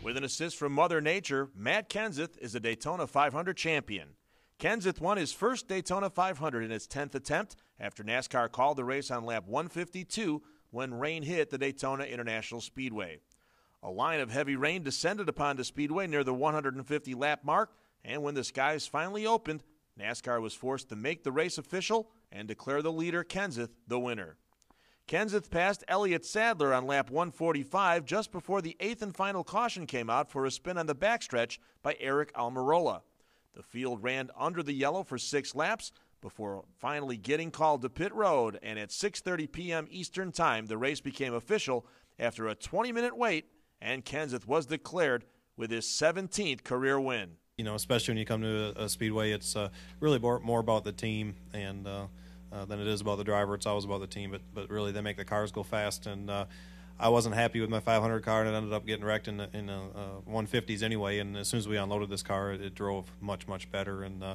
With an assist from Mother Nature, Matt Kenseth is a Daytona 500 champion. Kenseth won his first Daytona 500 in his 10th attempt after NASCAR called the race on lap 152 when rain hit the Daytona International Speedway. A line of heavy rain descended upon the speedway near the 150-lap mark, and when the skies finally opened, NASCAR was forced to make the race official and declare the leader, Kenseth, the winner. Kenseth passed Elliott Sadler on lap 145 just before the 8th and final caution came out for a spin on the backstretch by Aric Almirola. The field ran under the yellow for 6 laps before finally getting called to pit road, and at 6:30 p.m. Eastern Time, the race became official after a 20-minute wait, and Kenseth was declared with his 17th career win. You know, especially when you come to a speedway, it's really more about the team and than it is about the driver. It's always about the team, but really they make the cars go fast. And I wasn't happy with my 500 car, and it ended up getting wrecked in 150s anyway. And as soon as we unloaded this car, it drove much be and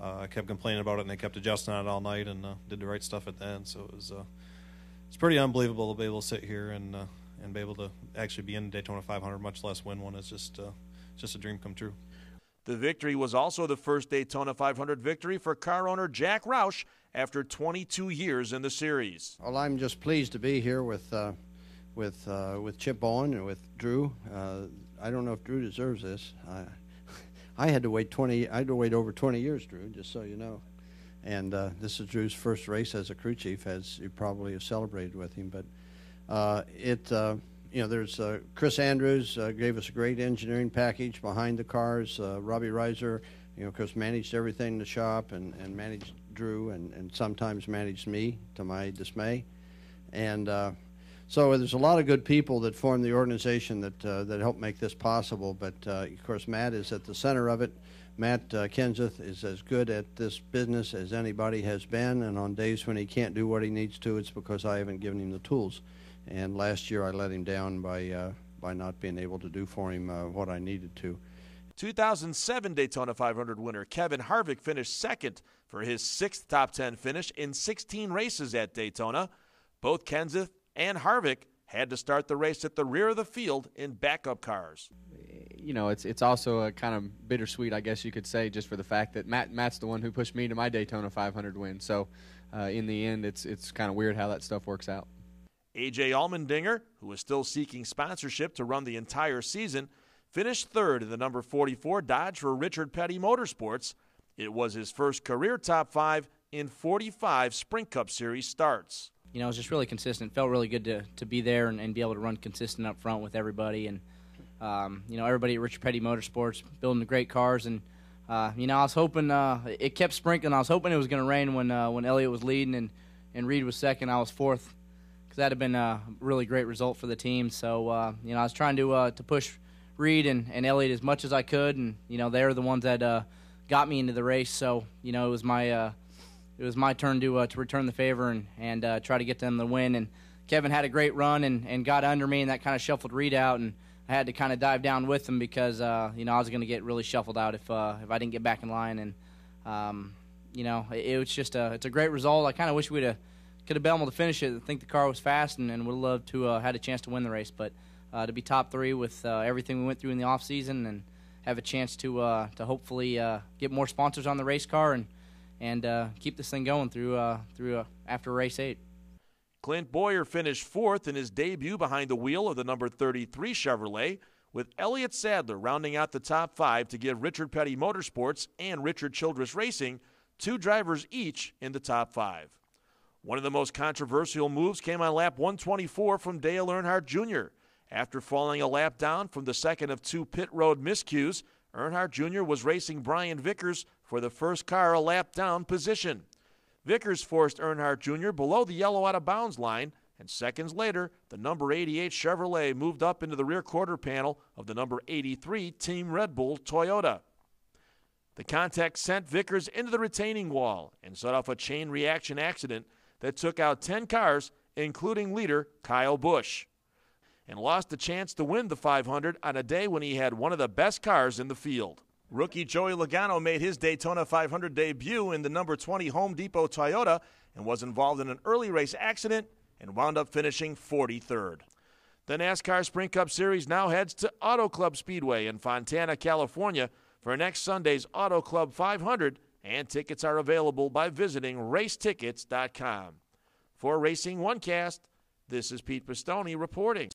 I kept complaining about it, and they kept adjusting on it all night and did the right stuff at the end. So it's pretty unbelievable to be able to sit here and be able to actually be in Daytona 500, much less win one. It's just a dream come true. The victory was also the first Daytona 500 victory for car owner Jack Roush after 22 years in the series. Well, I'm just pleased to be here with Chip Owen and with Drew. I don't know if Drew deserves this. I had to wait over 20 years, Drew, just so you know. And this is Drew's first race as a crew chief, as you probably have celebrated with him. But you know, there's Chris Andrews gave us a great engineering package behind the cars. Robbie Reiser, you know, of course, managed everything in the shop and managed Drew and sometimes managed me, to my dismay. And so there's a lot of good people that form the organization that help make this possible. But of course, Matt is at the center of it. Matt Kenseth is as good at this business as anybody has been, and on days when he can't do what he needs to, it's because I haven't given him the tools. And last year I let him down by not being able to do for him what I needed to. 2007 Daytona 500 winner Kevin Harvick finished second for his 6th top 10 finish in 16 races at Daytona. Both Kenseth and Harvick had to start the race at the rear of the field in backup cars. You know, it's also a kind of bittersweet, I guess you could say, just for the fact that Matt's the one who pushed me to my Daytona 500 win. So in the end, it's kind of weird how that stuff works out. AJ Allmendinger, who is still seeking sponsorship to run the entire season, finished 3rd in the number 44 Dodge for Richard Petty Motorsports. It was his first career top 5 in 45 Sprint Cup Series starts. You know, it was just really consistent. Felt really good to be there and be able to run consistent up front with everybody. And, you know, everybody at Richard Petty Motorsports building the great cars. And, you know, I was hoping it kept sprinkling. I was hoping it was going to rain when Elliott was leading and Reed was second. I was 4th. That had been a really great result for the team. So, you know, I was trying to push Reed and Elliott as much as I could, and you know, they're the ones that got me into the race. So, you know, it was my turn to return the favor and try to get them the win. And Kevin had a great run and got under me, and that kind of shuffled Reed out, and I had to kind of dive down with him because you know, I was going to get really shuffled out if I didn't get back in line. And you know, it was just it's a great result. I kind of wish could have been able to finish it. I think the car was fast and would have loved to had a chance to win the race. But to be top 3 with everything we went through in the off season and have a chance to hopefully get more sponsors on the race car and keep this thing going through after race 8. Clint Boyer finished 4th in his debut behind the wheel of the number 33 Chevrolet, with Elliott Sadler rounding out the top 5 to give Richard Petty Motorsports and Richard Childress Racing 2 drivers each in the top 5. One of the most controversial moves came on lap 124 from Dale Earnhardt Jr. After falling a lap down from the second of 2 pit road miscues, Earnhardt Jr. was racing Brian Vickers for the first car a lap down position. Vickers forced Earnhardt Jr. below the yellow out-of-bounds line, and seconds later, the number 88 Chevrolet moved up into the rear quarter panel of the number 83 Team Red Bull Toyota. The contact sent Vickers into the retaining wall and set off a chain reaction accident that took out 10 cars, including leader Kyle Busch, and lost the chance to win the 500 on a day when he had one of the best cars in the field. Rookie Joey Logano made his Daytona 500 debut in the number 20 Home Depot Toyota and was involved in an early race accident and wound up finishing 43rd. The NASCAR Sprint Cup Series now heads to Auto Club Speedway in Fontana, California for next Sunday's Auto Club 500, and tickets are available by visiting racetickets.com. For Racing OneCast, this is Pete Pistone reporting.